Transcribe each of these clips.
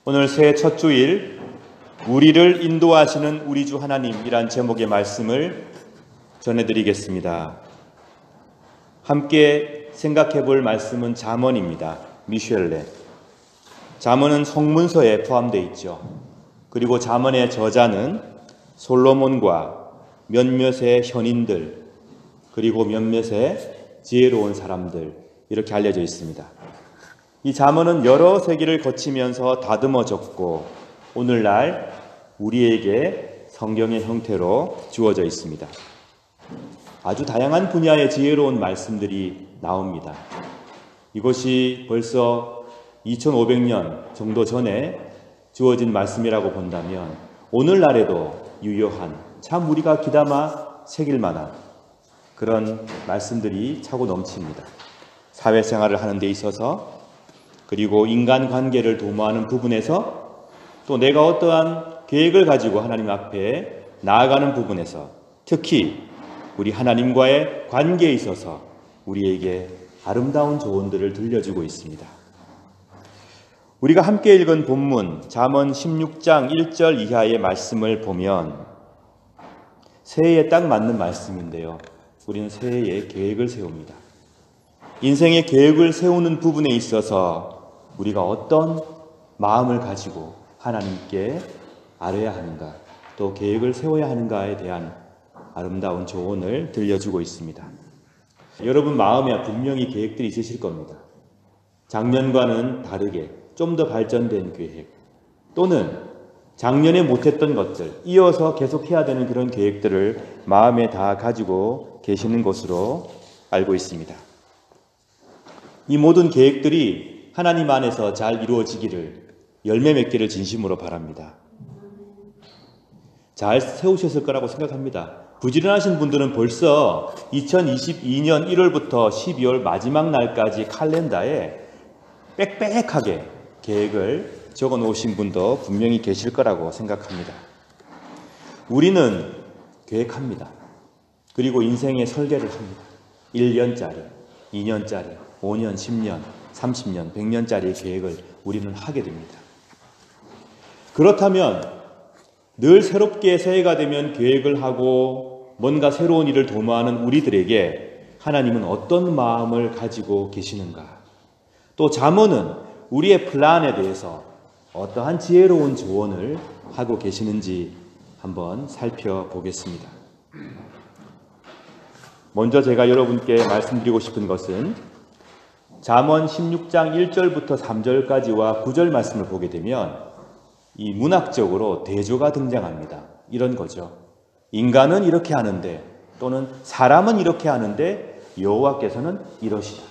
오늘 새해 첫 주일 우리를 인도하시는 우리 주 하나님이란 제목의 말씀을 전해드리겠습니다. 함께 생각해 볼 말씀은 잠언입니다. 미셸레. 잠언은 성문서에 포함되어 있죠. 그리고 잠언의 저자는 솔로몬과 몇몇의 현인들, 그리고 몇몇의 지혜로운 사람들, 이렇게 알려져 있습니다. 이 잠언은 여러 세기를 거치면서 다듬어졌고 오늘날 우리에게 성경의 형태로 주어져 있습니다. 아주 다양한 분야의 지혜로운 말씀들이 나옵니다. 이것이 벌써 2500년 정도 전에 주어진 말씀이라고 본다면 오늘날에도 유효한, 참 우리가 귀담아 새길 만한 그런 말씀들이 차고 넘칩니다. 사회생활을 하는 데 있어서, 그리고 인간관계를 도모하는 부분에서, 또 내가 어떠한 계획을 가지고 하나님 앞에 나아가는 부분에서, 특히 우리 하나님과의 관계에 있어서 우리에게 아름다운 조언들을 들려주고 있습니다. 우리가 함께 읽은 본문 잠언 16장 1절 이하의 말씀을 보면 새해에 딱 맞는 말씀인데요. 우리는 새해에 계획을 세웁니다. 인생의 계획을 세우는 부분에 있어서 우리가 어떤 마음을 가지고 하나님께 아뢰야 하는가, 또 계획을 세워야 하는가에 대한 아름다운 조언을 들려주고 있습니다. 여러분 마음에 분명히 계획들이 있으실 겁니다. 작년과는 다르게 좀 더 발전된 계획, 또는 작년에 못했던 것들, 이어서 계속해야 되는 그런 계획들을 마음에 다 가지고 계시는 것으로 알고 있습니다. 이 모든 계획들이 하나님 안에서 잘 이루어지기를, 열매 맺기를 진심으로 바랍니다. 잘 세우셨을 거라고 생각합니다. 부지런하신 분들은 벌써 2022년 1월부터 12월 마지막 날까지 칼렌더에 빽빽하게 계획을 적어 놓으신 분도 분명히 계실 거라고 생각합니다. 우리는 계획합니다. 그리고 인생의 설계를 합니다. 1년짜리, 2년짜리, 5년, 10년, 30년, 100년짜리 계획을 우리는 하게 됩니다. 그렇다면 늘 새롭게 새해가 되면 계획을 하고 뭔가 새로운 일을 도모하는 우리들에게 하나님은 어떤 마음을 가지고 계시는가? 또 잠언은 우리의 플랜에 대해서 어떠한 지혜로운 조언을 하고 계시는지 한번 살펴보겠습니다. 먼저 제가 여러분께 말씀드리고 싶은 것은 잠언 16장 1절부터 3절까지와 9절 말씀을 보게 되면 이 문학적으로 대조가 등장합니다. 이런 거죠. 인간은 이렇게 하는데, 또는 사람은 이렇게 하는데 여호와께서는 이러시다.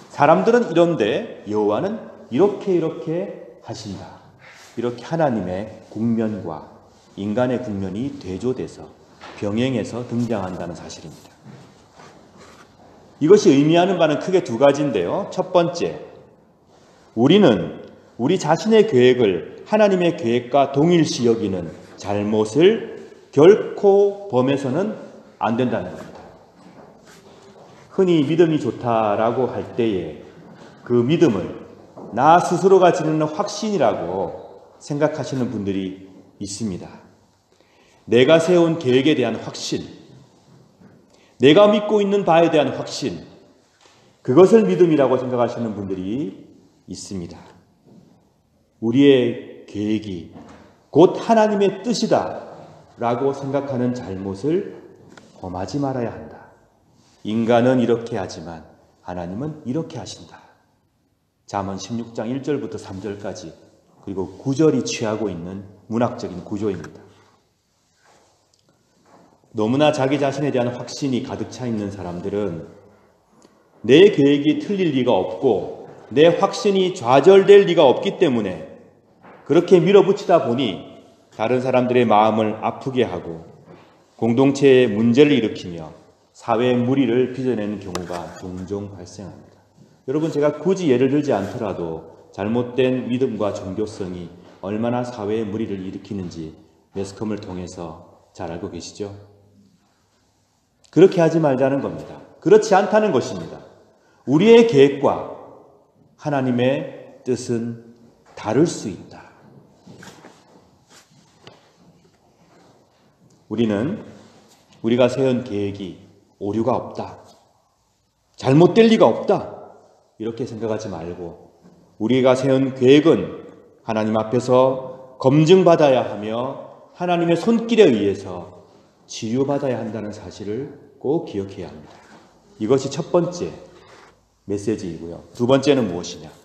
사람들은 이런데 여호와는 이렇게 하신다. 이렇게 하나님의 국면과 인간의 국면이 대조돼서 병행해서 등장한다는 사실입니다. 이것이 의미하는 바는 크게 두 가지인데요. 첫 번째, 우리는 우리 자신의 계획을 하나님의 계획과 동일시 여기는 잘못을 결코 범해서는 안 된다는 겁니다. 흔히 믿음이 좋다라고 할 때에 그 믿음을 나 스스로가 지니는 확신이라고 생각하시는 분들이 있습니다. 내가 세운 계획에 대한 확신, 내가 믿고 있는 바에 대한 확신, 그것을 믿음이라고 생각하시는 분들이 있습니다. 우리의 계획이 곧 하나님의 뜻이다 라고 생각하는 잘못을 범하지 말아야 한다. 인간은 이렇게 하지만 하나님은 이렇게 하신다. 잠언 16장 1절부터 3절까지, 그리고 9절이 취하고 있는 문학적인 구조입니다. 너무나 자기 자신에 대한 확신이 가득 차 있는 사람들은 내 계획이 틀릴 리가 없고 내 확신이 좌절될 리가 없기 때문에 그렇게 밀어붙이다 보니 다른 사람들의 마음을 아프게 하고 공동체에 문제를 일으키며 사회의 무리를 빚어내는 경우가 종종 발생합니다. 여러분, 제가 굳이 예를 들지 않더라도 잘못된 믿음과 종교성이 얼마나 사회의 무리를 일으키는지 매스컴을 통해서 잘 알고 계시죠? 그렇게 하지 말자는 겁니다. 그렇지 않다는 것입니다. 우리의 계획과 하나님의 뜻은 다를 수 있다. 우리는 우리가 세운 계획이 오류가 없다. 잘못될 리가 없다. 이렇게 생각하지 말고 우리가 세운 계획은 하나님 앞에서 검증받아야 하며 하나님의 손길에 의해서 치유받아야 한다는 사실을 꼭 기억해야 합니다. 이것이 첫 번째 메시지이고요. 두 번째는 무엇이냐?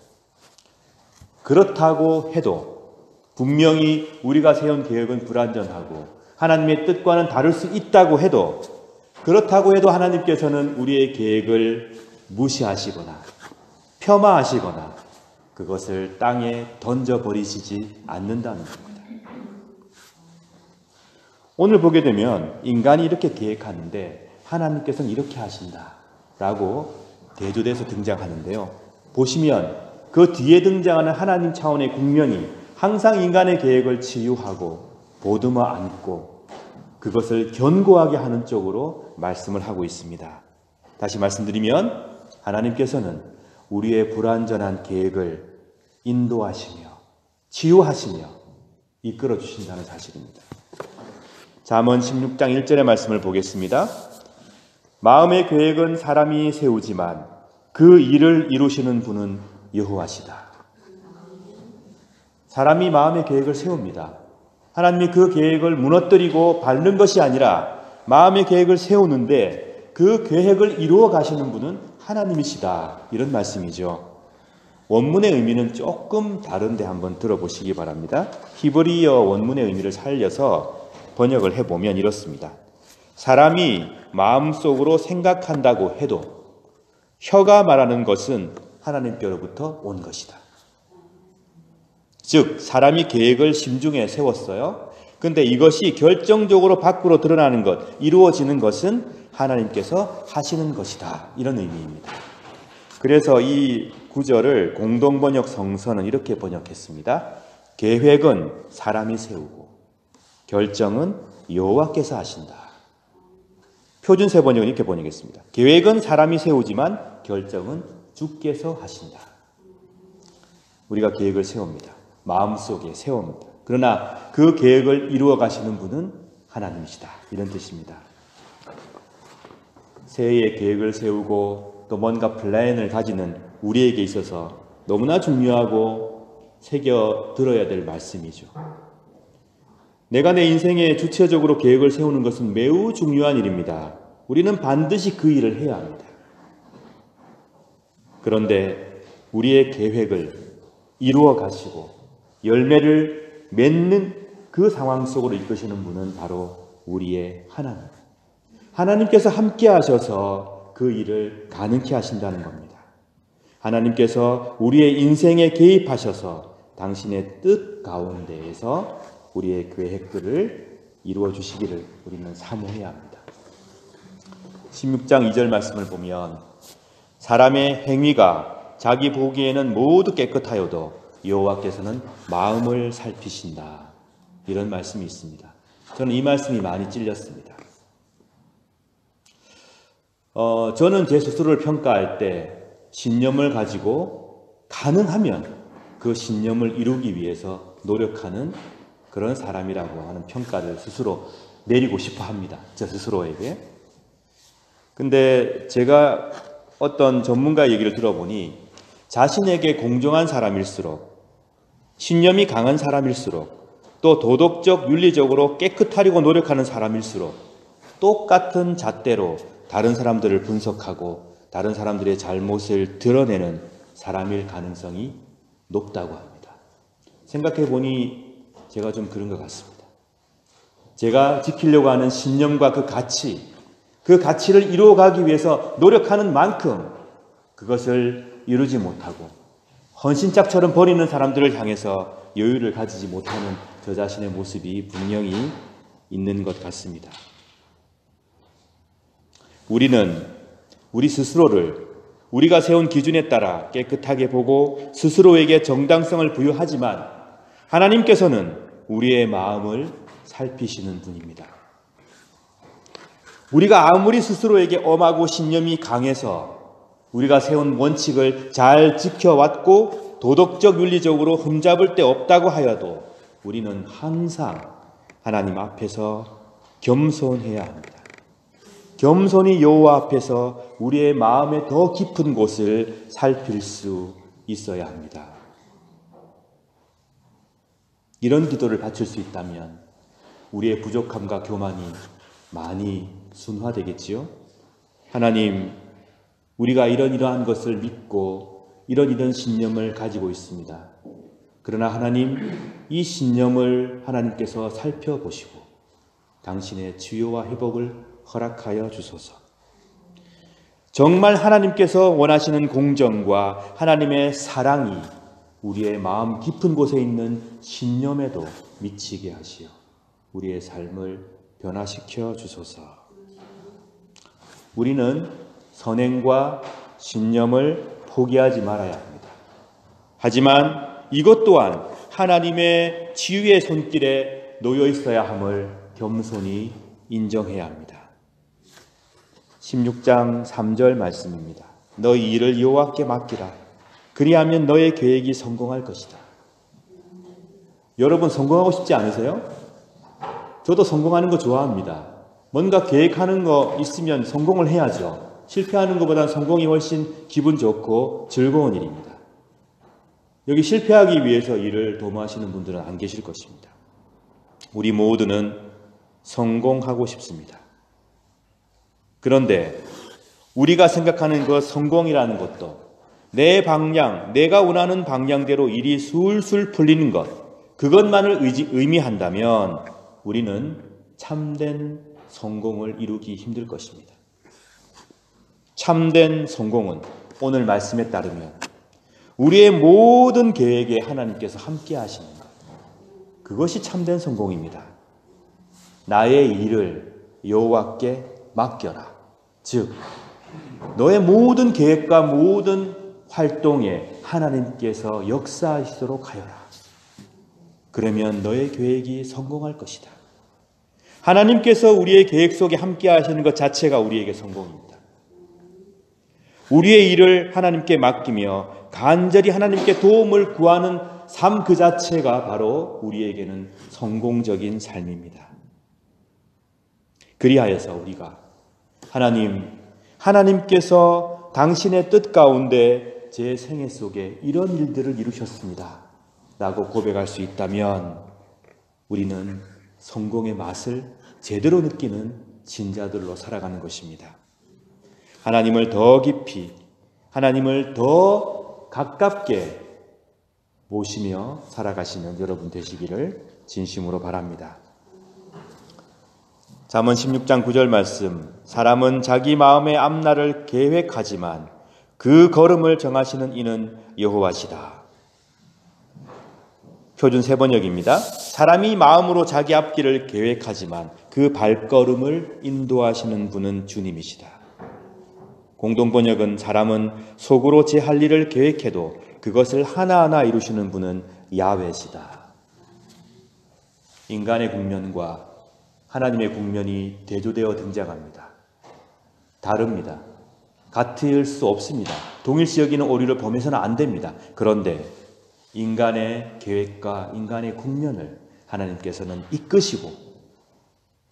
그렇다고 해도 분명히 우리가 세운 계획은 불완전하고 하나님의 뜻과는 다를 수 있다고 해도 그렇다고 해도 하나님께서는 우리의 계획을 무시하시거나 폄하하시거나 그것을 땅에 던져버리시지 않는다는 겁니다. 오늘 보게 되면 인간이 이렇게 계획하는데 하나님께서는 이렇게 하신다라고 대조돼서 등장하는데요. 보시면 그 뒤에 등장하는 하나님 차원의 국면이 항상 인간의 계획을 치유하고 보듬어 안고 그것을 견고하게 하는 쪽으로 말씀을 하고 있습니다. 다시 말씀드리면 하나님께서는 우리의 불완전한 계획을 인도하시며 치유하시며 이끌어 주신다는 사실입니다. 잠언 16장 1절의 말씀을 보겠습니다. 마음의 계획은 사람이 세우지만 그 일을 이루시는 분은 여호와시다. 사람이 마음의 계획을 세웁니다. 하나님이 그 계획을 무너뜨리고 밟는 것이 아니라 마음의 계획을 세우는데 그 계획을 이루어 가시는 분은 하나님이시다. 이런 말씀이죠. 원문의 의미는 조금 다른데 한번 들어보시기 바랍니다. 히브리어 원문의 의미를 살려서 번역을 해보면 이렇습니다. 사람이 마음속으로 생각한다고 해도 혀가 말하는 것은 하나님께로부터 온 것이다. 즉 사람이 계획을 심중에 세웠어요. 근데 이것이 결정적으로 밖으로 드러나는 것, 이루어지는 것은 하나님께서 하시는 것이다. 이런 의미입니다. 그래서 이 구절을 공동번역 성서는 이렇게 번역했습니다. 계획은 사람이 세우고 결정은 여호와께서 하신다. 표준세 번역은 이렇게 번역했습니다. 계획은 사람이 세우지만 결정은 주께서 하신다. 우리가 계획을 세웁니다. 마음속에 세웁니다. 그러나 그 계획을 이루어 가시는 분은 하나님이시다. 이런 뜻입니다. 새해에 계획을 세우고 또 뭔가 플랜을 가지는 우리에게 있어서 너무나 중요하고 새겨 들어야 될 말씀이죠. 내가 내 인생에 주체적으로 계획을 세우는 것은 매우 중요한 일입니다. 우리는 반드시 그 일을 해야 합니다. 그런데 우리의 계획을 이루어 가시고 열매를 맺는 그 상황 속으로 이끄시는 분은 바로 우리의 하나님. 하나님께서 함께 하셔서 그 일을 가능케 하신다는 겁니다. 하나님께서 우리의 인생에 개입하셔서 당신의 뜻 가운데에서 우리의 계획들을 이루어 주시기를 우리는 사모해야 합니다. 16장 2절 말씀을 보면 사람의 행위가 자기 보기에는 모두 깨끗하여도 여호와께서는 마음을 살피신다. 이런 말씀이 있습니다. 저는 이 말씀이 많이 찔렸습니다. 저는 제 스스로를 평가할 때 신념을 가지고 가능하면 그 신념을 이루기 위해서 노력하는 그런 사람이라고 하는 평가를 스스로 내리고 싶어 합니다. 저 스스로에게. 근데 제가 어떤 전문가 얘기를 들어보니 자신에게 공정한 사람일수록 신념이 강한 사람일수록 또 도덕적 윤리적으로 깨끗하려고 노력하는 사람일수록 똑같은 잣대로 다른 사람들을 분석하고 다른 사람들의 잘못을 드러내는 사람일 가능성이 높다고 합니다. 생각해 보니 제가 좀 그런 것 같습니다. 제가 지키려고 하는 신념과 그 가치를 이루어가기 위해서 노력하는 만큼 그것을 이루지 못하고 헌신짝처럼 버리는 사람들을 향해서 여유를 가지지 못하는 저 자신의 모습이 분명히 있는 것 같습니다. 우리는 우리 스스로를 우리가 세운 기준에 따라 깨끗하게 보고 스스로에게 정당성을 부여하지만 하나님께서는 우리의 마음을 살피시는 분입니다. 우리가 아무리 스스로에게 엄하고 신념이 강해서 우리가 세운 원칙을 잘 지켜왔고 도덕적 윤리적으로 흠잡을 데 없다고 하여도 우리는 항상 하나님 앞에서 겸손해야 합니다. 겸손히 여호와 앞에서 우리의 마음의 더 깊은 곳을 살필 수 있어야 합니다. 이런 기도를 바칠 수 있다면 우리의 부족함과 교만이 많이 순화되겠지요. 하나님, 우리가 이러한 것을 믿고 이런 신념을 가지고 있습니다. 그러나 하나님, 이 신념을 하나님께서 살펴보시고 당신의 치유와 회복을 허락하여 주소서. 정말 하나님께서 원하시는 공정과 하나님의 사랑이 우리의 마음 깊은 곳에 있는 신념에도 미치게 하시어 우리의 삶을 변화시켜 주소서. 우리는 선행과 신념을 포기하지 말아야 합니다. 하지만 이것 또한 하나님의 치유의 손길에 놓여 있어야 함을 겸손히 인정해야 합니다. 16장 3절 말씀입니다. 너희 일을 여호와께 맡기라. 그리하면 너의 계획이 성공할 것이다. 여러분 성공하고 싶지 않으세요? 저도 성공하는 거 좋아합니다. 뭔가 계획하는 거 있으면 성공을 해야죠. 실패하는 것보다는 성공이 훨씬 기분 좋고 즐거운 일입니다. 여기 실패하기 위해서 일을 도모하시는 분들은 안 계실 것입니다. 우리 모두는 성공하고 싶습니다. 그런데 우리가 생각하는 그 성공이라는 것도 내 방향, 내가 원하는 방향대로 일이 술술 풀리는 것, 그것만을 의미한다면 우리는 참된 성공을 이루기 힘들 것입니다. 참된 성공은 오늘 말씀에 따르면 우리의 모든 계획에 하나님께서 함께 하시는 것, 그것이 참된 성공입니다. 나의 일을 여호와께 맡겨라. 즉 너의 모든 계획과 모든 활동에 하나님께서 역사하시도록 하여라. 그러면 너의 계획이 성공할 것이다. 하나님께서 우리의 계획 속에 함께 하시는 것 자체가 우리에게 성공입니다. 우리의 일을 하나님께 맡기며 간절히 하나님께 도움을 구하는 삶 그 자체가 바로 우리에게는 성공적인 삶입니다. 그리하여서 우리가 하나님께서 당신의 뜻 가운데 제 생애 속에 이런 일들을 이루셨습니다 라고 고백할 수 있다면 우리는 성공의 맛을 제대로 느끼는 신자들로 살아가는 것입니다. 하나님을 더 깊이, 하나님을 더 가깝게 모시며 살아가시는 여러분 되시기를 진심으로 바랍니다. 잠언 16장 9절 말씀, 사람은 자기 마음의 앞날을 계획하지만 그 걸음을 정하시는 이는 여호와시다. 표준 세번역입니다. 사람이 마음으로 자기 앞길을 계획하지만 그 발걸음을 인도하시는 분은 주님이시다. 공동번역은 사람은 속으로 제 할 일을 계획해도 그것을 하나하나 이루시는 분은 야훼시다. 인간의 국면과 하나님의 국면이 대조되어 등장합니다. 다릅니다. 같을 수 없습니다. 동일시 여기는 오류를 범해서는 안 됩니다. 그런데 인간의 계획과 인간의 국면을 하나님께서는 이끄시고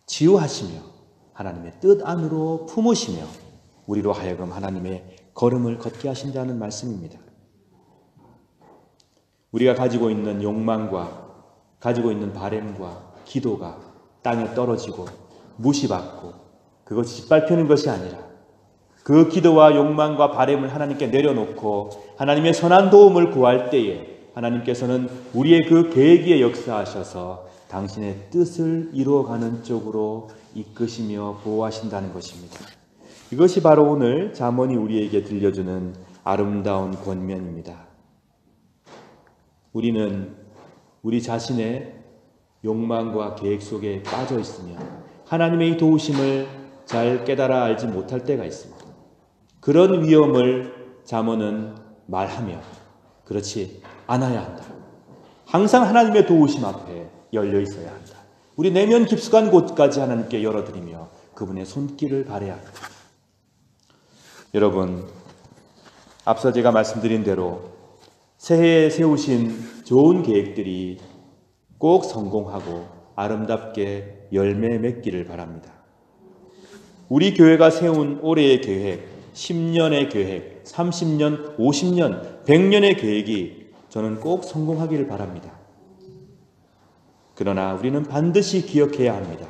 치유하시며 하나님의 뜻 안으로 품으시며 우리로 하여금 하나님의 걸음을 걷게 하신다는 말씀입니다. 우리가 가지고 있는 욕망과 가지고 있는 바램과 기도가 땅에 떨어지고 무시받고 그것이 짓밟히는 것이 아니라 그 기도와 욕망과 바램을 하나님께 내려놓고 하나님의 선한 도움을 구할 때에 하나님께서는 우리의 그 계획에 역사하셔서 당신의 뜻을 이루어가는 쪽으로 이끄시며 보호하신다는 것입니다. 이것이 바로 오늘 잠언이 우리에게 들려주는 아름다운 권면입니다. 우리는 우리 자신의 욕망과 계획 속에 빠져 있으며 하나님의 이 도우심을 잘 깨달아 알지 못할 때가 있습니다. 그런 위험을 잠언은 말하며 그렇지 않아야 한다. 항상 하나님의 도우심 앞에 열려 있어야 한다. 우리 내면 깊숙한 곳까지 하나님께 열어드리며 그분의 손길을 바라야 합니다. 여러분, 앞서 제가 말씀드린 대로 새해에 세우신 좋은 계획들이 꼭 성공하고 아름답게 열매 맺기를 바랍니다. 우리 교회가 세운 올해의 계획, 10년의 계획, 30년, 50년, 100년의 계획이 저는 꼭 성공하기를 바랍니다. 그러나 우리는 반드시 기억해야 합니다.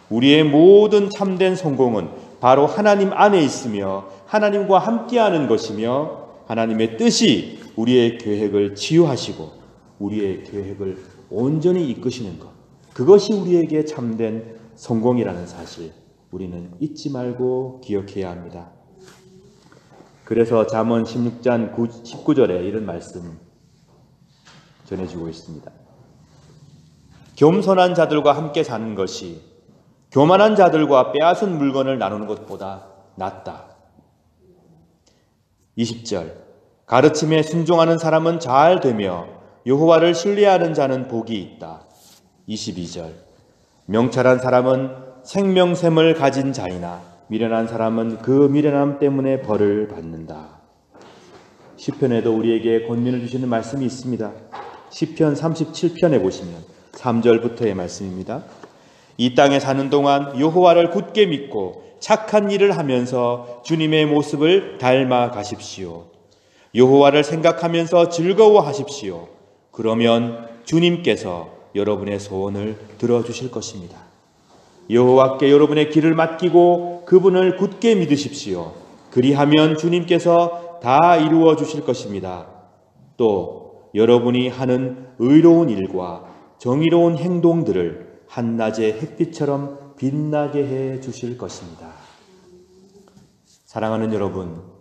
우리의 모든 참된 성공은 바로 하나님 안에 있으며 하나님과 함께하는 것이며 하나님의 뜻이 우리의 계획을 치유하시고 우리의 계획을 온전히 이끄시는 것, 그것이 우리에게 참된 성공이라는 사실 우리는 잊지 말고 기억해야 합니다. 그래서 잠언 16장 19절에 이런 말씀 전해주고 있습니다. 겸손한 자들과 함께 사는 것이 교만한 자들과 빼앗은 물건을 나누는 것보다 낫다. 20절, 가르침에 순종하는 사람은 잘 되며 여호와를 신뢰하는 자는 복이 있다. 22절, 명철한 사람은 생명샘을 가진 자이나 미련한 사람은 그 미련함 때문에 벌을 받는다. 시편에도 우리에게 권면을 주시는 말씀이 있습니다. 시편 37편에 보시면 3절부터의 말씀입니다. 이 땅에 사는 동안 여호와를 굳게 믿고 착한 일을 하면서 주님의 모습을 닮아 가십시오. 여호와를 생각하면서 즐거워하십시오. 그러면 주님께서 여러분의 소원을 들어주실 것입니다. 여호와께 여러분의 길을 맡기고 그분을 굳게 믿으십시오. 그리하면 주님께서 다 이루어 주실 것입니다. 또 여러분이 하는 의로운 일과 정의로운 행동들을 한낮의 햇빛처럼 빛나게 해 주실 것입니다. 사랑하는 여러분,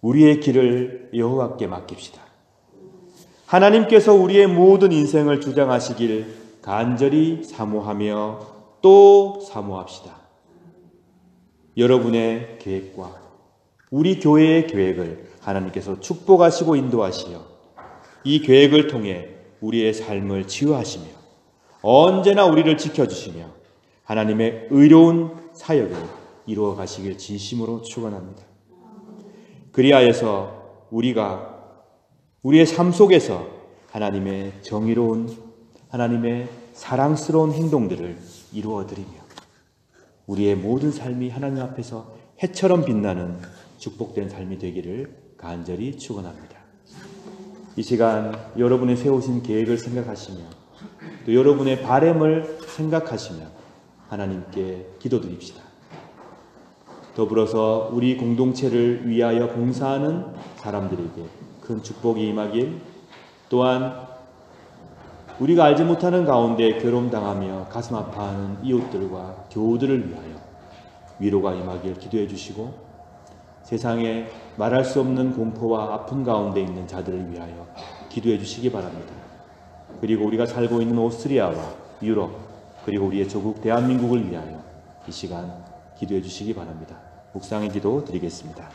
우리의 길을 여호와께 맡깁시다. 하나님께서 우리의 모든 인생을 주장하시길 간절히 사모하며 또 사모합시다. 여러분의 계획과 우리 교회의 계획을 하나님께서 축복하시고 인도하시어 이 계획을 통해 우리의 삶을 치유하시며 언제나 우리를 지켜주시며 하나님의 의로운 사역을 이루어 가시길 진심으로 축원합니다. 그리하여서 우리가 우리의 삶 속에서 하나님의 정의로운 하나님의 사랑스러운 행동들을 이루어드리며 우리의 모든 삶이 하나님 앞에서 해처럼 빛나는 축복된 삶이 되기를 간절히 축원합니다. 이 시간 여러분의 세우신 계획을 생각하시며 또 여러분의 바램을 생각하시며 하나님께 기도드립시다. 더불어서 우리 공동체를 위하여 봉사하는 사람들에게 큰 축복이 임하길, 또한 우리가 알지 못하는 가운데 괴로움당하며 가슴 아파하는 이웃들과 교우들을 위하여 위로가 임하길 기도해 주시고, 세상에 말할 수 없는 공포와 아픔 가운데 있는 자들을 위하여 기도해 주시기 바랍니다. 그리고 우리가 살고 있는 오스트리아와 유럽, 그리고 우리의 조국 대한민국을 위하여 이 시간 기도해 주시기 바랍니다. 묵상의 기도 드리겠습니다.